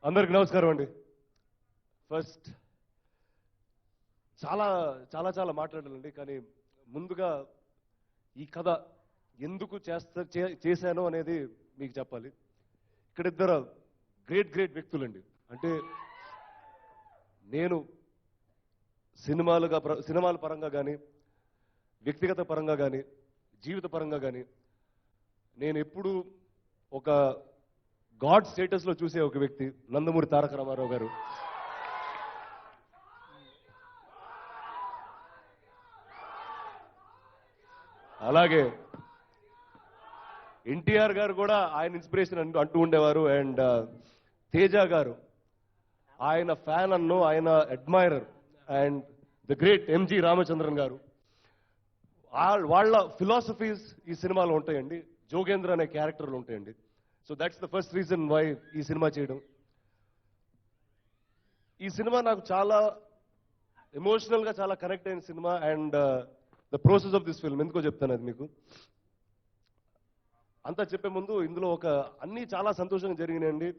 అందరికి నమస్కారం అండి. ఫస్ట్ చాలా చాలా చాలా మాట్లాడాలండి, కానీ ముందుగా ఈ కథ ఎందుకు చేశాను అనేది మీకు చెప్పాలి. ఇక్కడ ఇద్దరు గ్రేట్ వ్యక్తులండి. అంటే నేను సినిమాల పరంగా కానీ, వ్యక్తిగత పరంగా కానీ, జీవిత పరంగా కానీ నేను ఎప్పుడు ఒక గాడ్ స్టేటస్లో చూసే ఒక వ్యక్తి నందమూరి తారక రామారావు గారు. అలాగే ఎన్టీఆర్ గారు కూడా ఆయన ఇన్స్పిరేషన్ అంటూ ఉండేవారు. అండ్ తేజ గారు ఆయన ఫ్యాన్ అన్ను, ఆయన admirer. And the great MG Ramachandran garu, వాళ్ళ ఫిలాసఫీస్ ఈ సినిమాలో ఉంటాయండి. జోగేంద్ర అనే క్యారెక్టర్లు ఉంటాయండి. So that's the first reason why ఈ సినిమా చేయడం. ఈ సినిమా నాకు చాలా ఎమోషనల్గా చాలా కనెక్ట్ అయిన cinema. And the process of this film ఎందుకో చెప్తాను అది మీకు. అంతా చెప్పే ముందు ఇందులో అన్నీ చాలా సంతోషంగా జరిగినాయండి.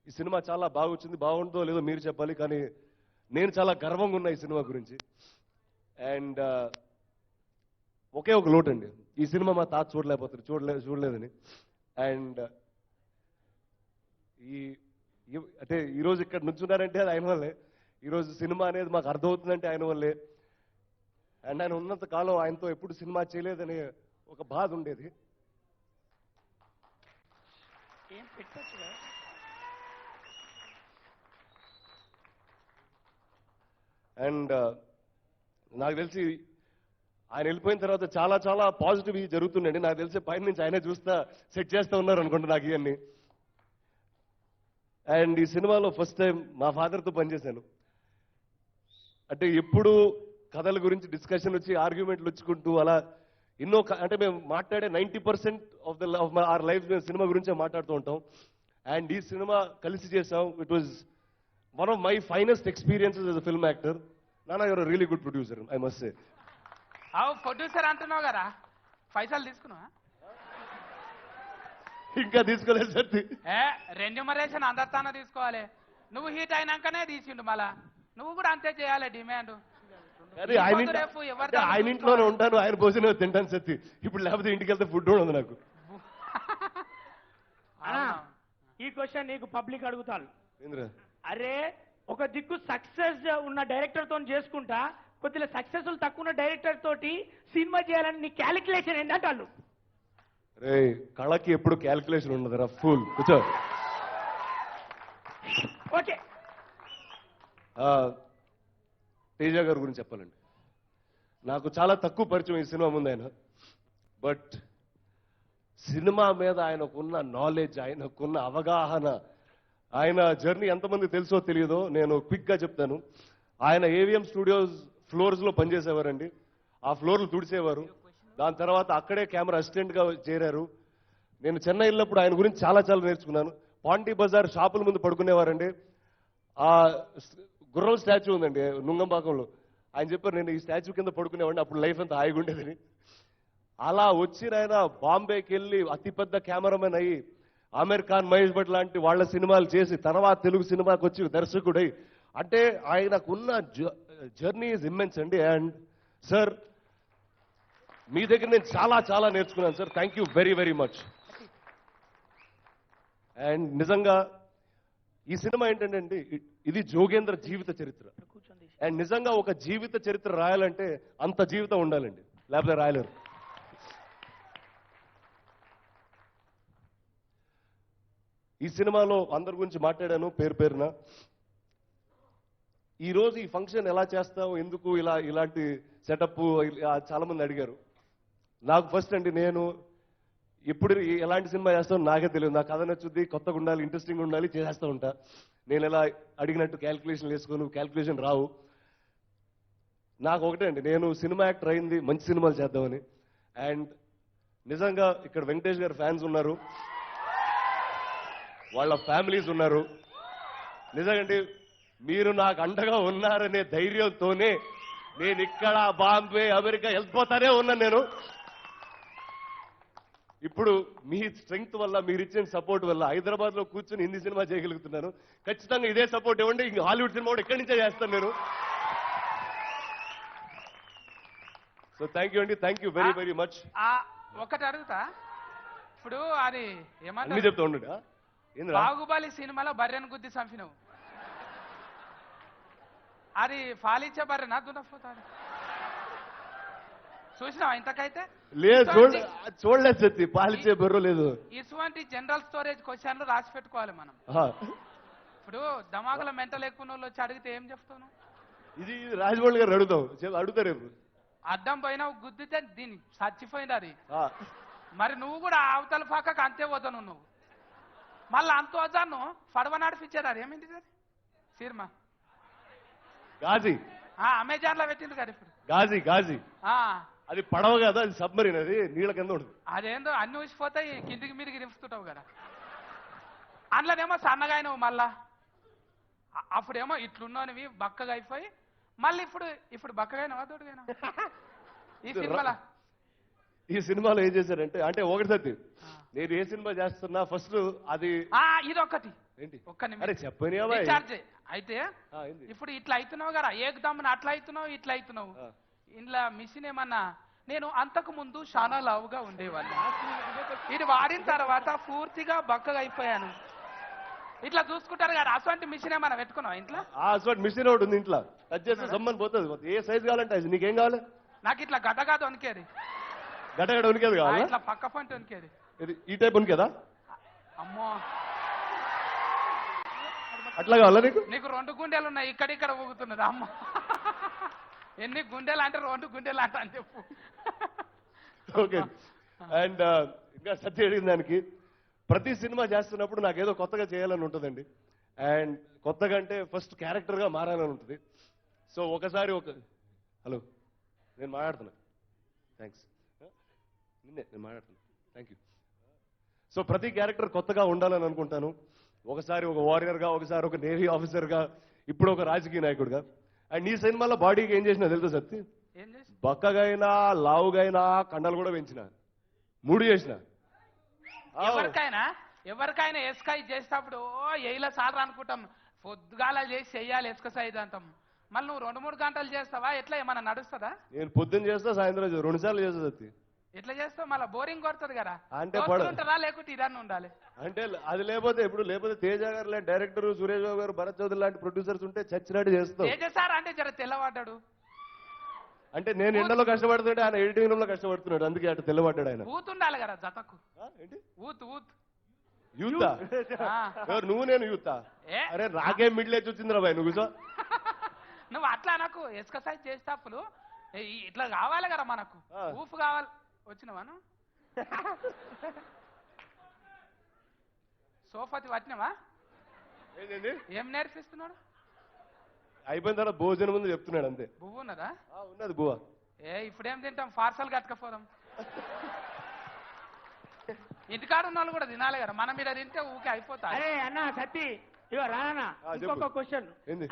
ఈ సినిమా చాలా బాగా వచ్చింది. బాగుంటుందో లేదో మీరు చెప్పాలి, కానీ నేను చాలా గర్వంగా ఉన్నా ఈ సినిమా గురించి. అండ్ ఒకే ఒక లోటు అండి, ఈ సినిమా మా తాత చూడలేకపోతారు, చూడలేదని. అండ్ అంటే ఈరోజు ఇక్కడ నుంచున్నారంటే అది ఆయన వల్లే. ఈరోజు సినిమా అనేది మాకు అర్థమవుతుందంటే ఆయన వల్లే. అండ్ ఆయన ఉన్నంత కాలం ఆయనతో ఎప్పుడు సినిమా చేయలేదనే ఒక బాధ ఉండేది. అండ్ నాకు తెలిసి ఆయన వెళ్ళిపోయిన తర్వాత చాలా చాలా పాజిటివ్ జరుగుతుందండి. నాకు తెలిసి పైన నుంచి ఆయనే చూస్తా సెట్ చేస్తూ ఉన్నారు అనుకుంటా నాకు ఇవన్నీ. అండ్ ఈ సినిమాలో ఫస్ట్ టైం మా ఫాదర్తో పనిచేశాను. అంటే ఎప్పుడు కథల గురించి డిస్కషన్ వచ్చి ఆర్గ్యుమెంట్లు వచ్చుకుంటూ అలా ఎన్నో అంటే మేము మాట్లాడే 90% ఆఫ్ అవర్ లైఫ్ మేము సినిమా గురించే మాట్లాడుతూ ఉంటాం. అండ్ ఈ సినిమా కలిసి చేసాం. It was one of my finest experiences as a film actor. Nana you're really good producer, I must say. Producer అంటున్నావు కదా, పైసలు తీసుకున్నావా? ఇంకా తీసుకోలేదు సార్. రెన్యూమరేషన్ అందరితానే తీసుకోవాలి. నువ్వు హీట్ అయినాకనే తీసిండు, మళ్ళా నువ్వు కూడా అంతే చేయాలి డిమాండ్. ఆయన ఇంట్లోనే ఉంటాను, ఆయన భోజనం తింటాను సత్తి. ఇప్పుడు లేకపోతే ఇంటికి వెళ్తే ఫుడ్ కూడా ఉంది నాకు. ఈ క్వశ్చన్ నీకు పబ్లిక్ అడుగుతాను. అరే ఒక దిక్కు సక్సెస్ ఉన్న డైరెక్టర్ తో చేసుకుంటా, కొద్దిగా సక్సెస్ఫుల్ తక్కువ ఉన్న డైరెక్టర్ తోటి సినిమా చేయాలని నీ క్యాలిక్యులేషన్ ఏంటంటే వాళ్ళు. రే కళకి ఎప్పుడు క్యాలిక్యులేషన్ ఉండదు రా, ఫుల్ కూర్చో. ఓకే, తేజ గారి గురించి చెప్పాలండి. నాకు చాలా తక్కువ పరిచయం ఈ సినిమా ముందు ఆయన. బట్ సినిమా మీద ఆయనకున్న నాలెడ్జ్, ఆయనకున్న అవగాహన, ఆయన జర్నీ ఎంతమంది తెలుసో తెలియదో నేను క్విక్గా చెప్తాను. ఆయన ఏవిఎం స్టూడియోస్ ఫ్లోర్స్లో పనిచేసేవారండి. ఆ ఫ్లోర్లు తుడిసేవారు. దాని తర్వాత అక్కడే కెమెరా అసిస్టెంట్గా చేరారు. నేను చెన్నై వెళ్ళినప్పుడు ఆయన గురించి చాలా చాలా నేర్చుకున్నాను. పాంటీ బజార్ షాపుల ముందు పడుకునేవారండి. ఆ గుర్రం స్టాచ్యూ ఉందండి నుంగంపాకంలో. ఆయన చెప్పారు నేను ఈ స్టాచ్యూ కింద పడుకునేవాడిని, అప్పుడు లైఫ్ అంతా హాయిగా ఉండేదని. అలా వచ్చిన ఆయన బాంబేకి వెళ్ళి అతిపెద్ద కెమెరామెన్ అయ్యి ఆమీర్ ఖాన్, మహేష్ భట్ లాంటి వాళ్ళ సినిమాలు చేసి తర్వాత తెలుగు సినిమాకి వచ్చి దర్శకుడై, అంటే ఆయనకున్న జర్నీ ఈజ్ ఇమ్మెన్స్ అండి. అండ్ సార్ మీ దగ్గర నేను చాలా చాలా నేర్చుకున్నాను sir. Thank you very much. And నిజంగా ఈ సినిమా ఏంటంటే అండి, ఇది జోగేంద్ర జీవిత చరిత్ర. అండ్ నిజంగా ఒక జీవిత చరిత్ర రాయాలంటే అంత జీవితం ఉండాలండి, లేకపోతే రాయలేరు. ఈ సినిమాలో అందరి గురించి మాట్లాడాను పేరు పేరున. ఈరోజు ఈ ఫంక్షన్ ఎలా చేస్తావు, ఎందుకు ఇలాంటి సెటప్ చాలా మంది అడిగారు. నాకు ఫస్ట్ అండి, నేను ఎప్పుడు ఎలాంటి సినిమా చేస్తానో నాకే తెలియదు. నాకు కథ నచ్చుద్ది, కొత్తగా ఉండాలి, ఇంట్రెస్టింగ్ ఉండాలి, చేసేస్తూ ఉంటా. నేను ఎలా అడిగినట్టు క్యాల్కులేషన్ వేసుకోను, క్యాల్కులేషన్ రావు. నాకు ఒకటే అండి, నేను సినిమా యాక్టర్ అయింది మంచి సినిమాలు చేద్దామని. అండ్ నిజంగా ఇక్కడ వెంకటేష్ గారి ఫ్యాన్స్ ఉన్నారు, వాళ్ళ ఫ్యామిలీస్ ఉన్నారు. నిజంగా మీరు నాకు అండగా ఉన్నారనే ధైర్యంతోనే నేను ఇక్కడ బాంబే, అమెరికా వెళ్ళిపోతానే ఉన్నాను. ఇప్పుడు మీ స్ట్రెంగ్త్ వల్ల మీరు ఇచ్చిన సపోర్ట్ వల్ల హైదరాబాద్ లో కూర్చొని హిందీ సినిమా చేయగలుగుతున్నాను. ఖచ్చితంగా ఇదే సపోర్ట్ ఇవ్వండి. ఇంక హాలీవుడ్ సినిమా కూడా ఎక్కడి నుంచే చేస్తాను నేను. సో థ్యాంక్ యూ అండి, thank you very very much. ఒకటి అడుగుతా, ఇప్పుడు అది అన్ని ఏమంటారు, చెప్తా ఉండండి. ఏంద్రా బాహుబలి సినిమాలో బర్రెను గుద్ది చంపినవు, అది ఫాలిచ్చే బర్రెనా దున్నపోతాడు చూసినావా ఇంతకైతే? లేదు చూడలేదు సత్తి, పాలిచ్చే బర్రు లేదు. ఇటువంటి జనరల్ స్టోరేజ్ క్వశ్చన్లు రాసి పెట్టుకోవాలి మనం. ఇప్పుడు దమాకుల మెంటల్ ఎక్కువ వాళ్ళు వచ్చి అడిగితే ఏం చెప్తాను? ఇది రాజమౌళి గారు అడుగుతారు రేపు. అడ్డం పోయినావు గుద్దితే దీన్ని చచ్చిపోయింది అది. మరి నువ్వు కూడా అవతల పక్కకు అంతే వదను నువ్వు, మళ్ళీ అంత వద్దాను పడవ నడిపించారు. అది ఏమిటి అది సినిమా? గాజీ. అమెజాన్ లో పెట్టింది కదా ఇప్పుడు. గాజీ అది పడవ కదా, అది సబ్మరీన్, అది నీళ్ళ కింద ఉంటుంది. అదేందో అన్ని ఊసిపోతాయి, కిందికి మీదికి దింపుతుంటావు కదా. అందులోనేమో సన్నగా అయినావు, మళ్ళా అప్పుడేమో ఇట్లున్నానివి బక్కగా అయిపోయి మళ్ళీ ఇప్పుడు బక్కగా అయినావా తోడుగా ఈ సినిమాలో ఏం చేశారంటే, అంటే ఒకటి సత్తి, నేను ఏ సినిమా చేస్తున్నా ఫస్ట్ అది ఇదొక్కటి ఏంటి ఒక్క అరే చెప్పని రీఛార్జ్ అయితే ఇప్పుడు ఇట్లా అవుతున్నావు కదా, ఏకదమ్మున అట్లా అవుతున్నావు ఇట్లా అవుతున్నావు. ఇంట్లో మిషన్ ఏమన్నా, నేను అంతకు ముందు చాలా లావుగా ఉండేవాడిని, ఇది వాడిన తర్వాత పూర్తిగా బక్కగా అయిపోయాను. ఇట్లా చూసుకుంటారు కదా, అటువంటి మిషన్ ఏమన్నా పెట్టుకున్నావు ఇంట్లో? అటువంటి మిషన్ ఒకటి ఉంది ఇంట్లో, టచ్ చేస్తే సమ్మని పోతుంది. ఏ సైజ్ కావాలంటే అది. నీకేం కావాలి? నాకు ఇట్లా గడ్డగాదు వనికేది. గడ్డగడ వనికేది కావాలి? ఇట్లా పక్క పంట వనికేది. ఈ టైప్ వనికేదా? అమ్మో, అట్లా కావాలా నీకు? నీకు 2 గుండెలు ఉన్నాయి, ఇక్కడ ఊగుతున్నది. అమ్మ ఎన్ని గుండెలు అంటే 2 గుండెలు అంట అని చెప్పు. ఓకే. అండ్ ఇంకా సత్య అడిగిన దానికి, ప్రతి సినిమా చేస్తున్నప్పుడు నాకు ఏదో కొత్తగా చేయాలని ఉంటుందండి. అండ్ కొత్తగా అంటే ఫస్ట్ క్యారెక్టర్గా మారాలని ఉంటుంది. సో ఒకసారి హలో నేను మాట్లాడుతున్నా, థ్యాంక్స్, నేను మాట్లాడుతున్నా, థ్యాంక్ యూ. సో ప్రతి క్యారెక్టర్ కొత్తగా ఉండాలని అనుకుంటాను. ఒకసారి ఒక వారియర్గా, ఒకసారి ఒక నేవీ ఆఫీసర్గా, ఇప్పుడు ఒక రాజకీయ నాయకుడిగా. అండ్ ఈ సినిమాలో బాడీకి ఏం చేసినా తెలుసా సత్తి? బక్కగైనా, లావుగైనా, కండలు కూడా పెంచిన, 3 చేసిన. ఎవరికైనా ఎక్సర్సైజ్ చేసేటప్పుడు ఏళ్ళ సార్లు అనుకుంటాం, పొద్దుగాల చేసి చెయ్యాలి ఎక్సర్సైజ్ అంటాం. మళ్ళీ నువ్వు 2-3 గంటలు చేస్తావా? ఎట్లా ఏమన్నా నడుస్తుందా? నేను పొద్దున్న చేస్తా, సాయంత్రం 2 సార్లు చేస్తా సత్తి. ఎట్లా చేస్తావు? మళ్ళీ బోరింగ్ కొడుతుంది కదా. అంటే ఉంటుందా లేకుంటే ఇదన్నీ ఉండాలి? అంటే అది లేకపోతే తేజ గారు లాంటి డైరెక్టర్, సురేష్ బాబు గారు, భరత్ చౌదరి లాంటి ప్రొడ్యూసర్స్ ఉంటే చచ్చినట్టు చేస్తావు. తేజ సార్ అంటే జర తెల్లవాడ్డాడు. అంటే నేను ఎండలో కష్టపడుతుంటే ఆయన ఎడిటింగ్ రూమ్ లో కష్టపడుతున్నాడు, అందుకే అటు తెల్లబడ్డాడు ఆయన. ఊత్ ఉండాలి కదా జతకు. ఏంటి ఊత్ యూతా? ఎవరు నువ్వు? నేను యూతా? అరే నాకేం మిడిల్ ఏజ్ వచ్చిందిరా బాయ్, నువ్వు నువ్వు అట్లా నాకు ఎక్సర్సైజ్ చేసేటప్పుడు ఇట్లా కావాలి కదా మనకు, ఊపు కావాలి. వచ్చినవాను సోఫాతి పట్టినవా? ఏం నేర్పిస్తున్నాడు? అయిపోయిన తర్వాత భోజనం ముందు చెప్తున్నాడు అంతే. బువ్వు ఉన్నదా? ఉన్నది బువ్వ. ఇప్పుడేం తింటాం, పార్సల్ కట్టుకపోదాం. ఇంటికాడ ఉన్న వాళ్ళు కూడా తినాలి కదా, మనం మీద తింటే ఊకే అయిపోతా. అరే అన్న సత్తి, ఇగో రానా ఇంకొక క్వశ్చన్.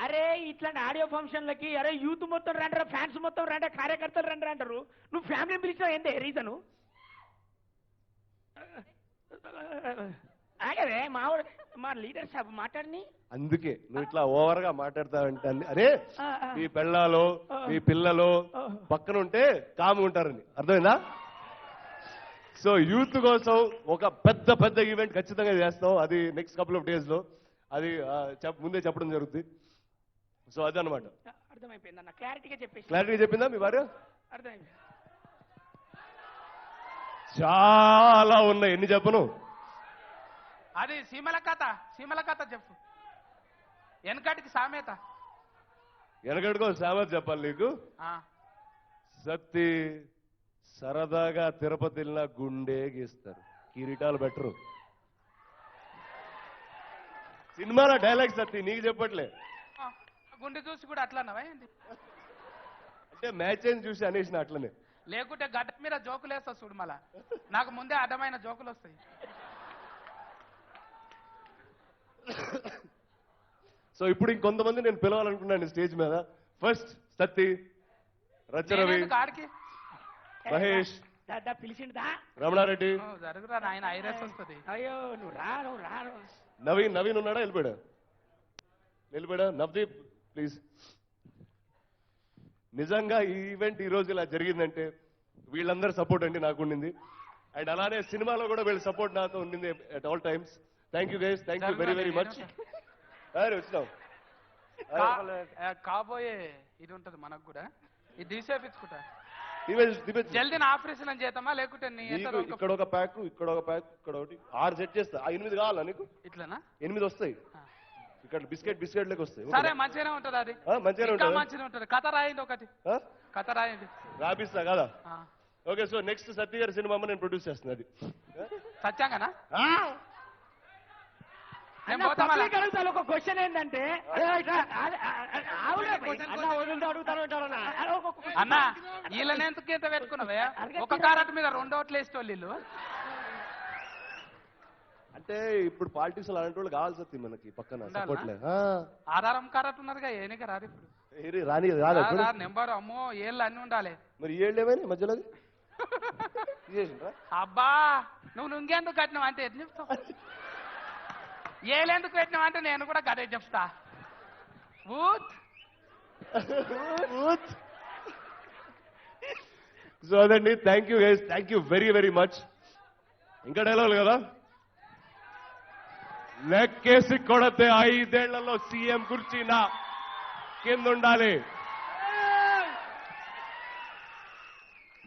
అరే ఇట్లాంటి ఆడియో ఫంక్షన్లకి అరే యూత్ మొత్తం రండి, ఫ్యాన్స్ మొత్తం రండి, కార్యకర్తలు రండి అంటారు, నువ్వు ఫ్యామిలీ పిలిచావు ఏంటి రీజను? ఆగదే మా లీడర్ సాబ్ మాట్లాడిని. అందుకే నువ్వు ఇట్లా ఓవర్ గా మాట్లాడతావంటే, అరే మీ పెళ్ళాలో మీ పిల్లలో పక్కన ఉంటే కాము ఉంటారని అర్థమైందా? సో యూత్ కోసం ఒక పెద్ద ఈవెంట్ ఖచ్చితంగా చేస్తాం. అది నెక్స్ట్ కపుల్ ఆఫ్ డేస్ లో, అది ముందే చెప్పడం జరుగుతుంది. సో అదనమాట. అర్థమైపోయింది అన్న, క్లారిటీగా చెప్పిందా మీ భార్య? అర్థమైంది. చాలా ఉన్నాయి, ఎన్ని చెప్పను. అది సీమల కథ చెప్పు. వెనకటికి సామెత. వెనకటికో సామెత చెప్పాలి నీకు. సత్తి సరదాగా తిరుపతి వెళ్ళినా గుండె గీస్తారు, కిరీటాలు బెటరు. సినిమాలో డైలాగ్ సత్తి నీకు చెప్పట్లే. గుండె చూసి కూడా అట్లన్నావా ఏంటి? అంటే మ్యాచ్ అని చూసి అనేసిన అట్లనే. లేకుంటే గడ్డ మీద జోకులు వేస్తా చూడు, మళ్ళా నాకు ముందే అడ్డమైన జోకులు వస్తాయి. సో ఇప్పుడు ఇంకొంతమంది నేను పిలవాలనుకున్నాను స్టేజ్ మీద. ఫస్ట్ సత్తి, రచ్చరవి, మహేష్, దా పిలిచిండా రమణారెడ్డి, నువ్వు జరుగురా నాయన ఐరస్ వస్తుంది. అయ్యో నువ్వు రా నవీన్ ఉన్నాడా? వెళ్ళిపోయాడా? నవదీప్ ప్లీజ్. నిజంగా ఈ ఈవెంట్ ఈ రోజు ఇలా జరిగిందంటే వీళ్ళందరూ సపోర్ట్ అండి నాకు ఉండింది. అండ్ అలానే సినిమాలో కూడా వీళ్ళ సపోర్ట్ నాతో ఉండింది at all times. Thank you guys, thank you very very much. వచ్చినాం. కాబోయే ఇది ఉంటది మనకు కూడా, ఇది తీసేపించుకుంటా దీపేష్, జల్దీ నా ఆపరేషన్ అని చేద్దామా లేకుంటే నీ ఎంత నీకు ఇక్కడ ఒక ప్యాక్, ఇక్కడ ఒక ప్యాక్, ఇక్కడ ఒకటి 6 సెట్ చేస్తా. 8 కావాలా నీకు? ఇట్లనా? 8 వస్తాయి. ఇక్కడ బిస్కెట్ లెక్క వస్తాయి. సరే మంచిగానే ఉంటది అది, మంచిగానే ఇంకా ఉంటుంది. మంచిగా ఉంటది. కథ రాయండి ఒకటి, కథ రాయండి. రాపిస్తా కదా. ఆ. ఓకే, సో నెక్స్ట్ సత్య గారి సినిమా నేను ప్రొడ్యూస్ చేస్తున్నా. అది సత్యంగానా? నేను పోతా మళ్ళా. పబ్లిక్ అడుగుతాను ఒక క్వశ్చన్ ఏంటంటే అన్న వీళ్ళని ఎందుకు ఇంత పెట్టుకున్నావే? ఒక కారట్ మీద 2 ఓట్లు వేసేటోళ్ళు వీళ్ళు. అంటే ఇప్పుడు పాలిటిక్స్ అలాంటి వాళ్ళు కావాలి సత్యం మనకి పక్కన ఉండాలా? సపోర్ట్ లే. ఆధారం కారట్ ఉన్నారుగా, ఏనిక రాదు ఇప్పుడు. రాని రాదా ఇప్పుడు? నెంబర్ అమ్మో ఏళ్ళు అన్ని ఉండాలి. మరి ఏళ్ళు ఏమైనా మధ్యలో అబ్బా నువ్వు నుంగేందుకు కట్టినావు అంటే ఎట్లా చెప్తావు? ఏళ్ళెందుకు పెట్టినావు అంటే నేను కూడా గదే చెప్తా. సో అదండి, thank you guys, thank you very very much. ఇంకా డైలాగ్ కదా, లెక్కేసి కొడితే 5 ఏళ్లలో సీఎం కుర్చీ నా కింద ఉండాలి.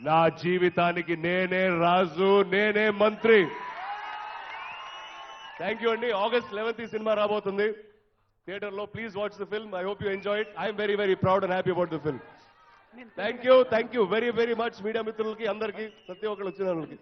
నా జీవితానికి నేనే రాజు, నేనే మంత్రి. థ్యాంక్ యూ అండి. August 11th ఈ సినిమా రాబోతుంది థియేటర్ లో. Please watch the film. I hope you enjoy it. I'm very very proud and happy about the film. Thank you very very much media మిత్రులకి అందరికీ, ప్రతి ఒక్కరు వచ్చిన వాళ్ళకి.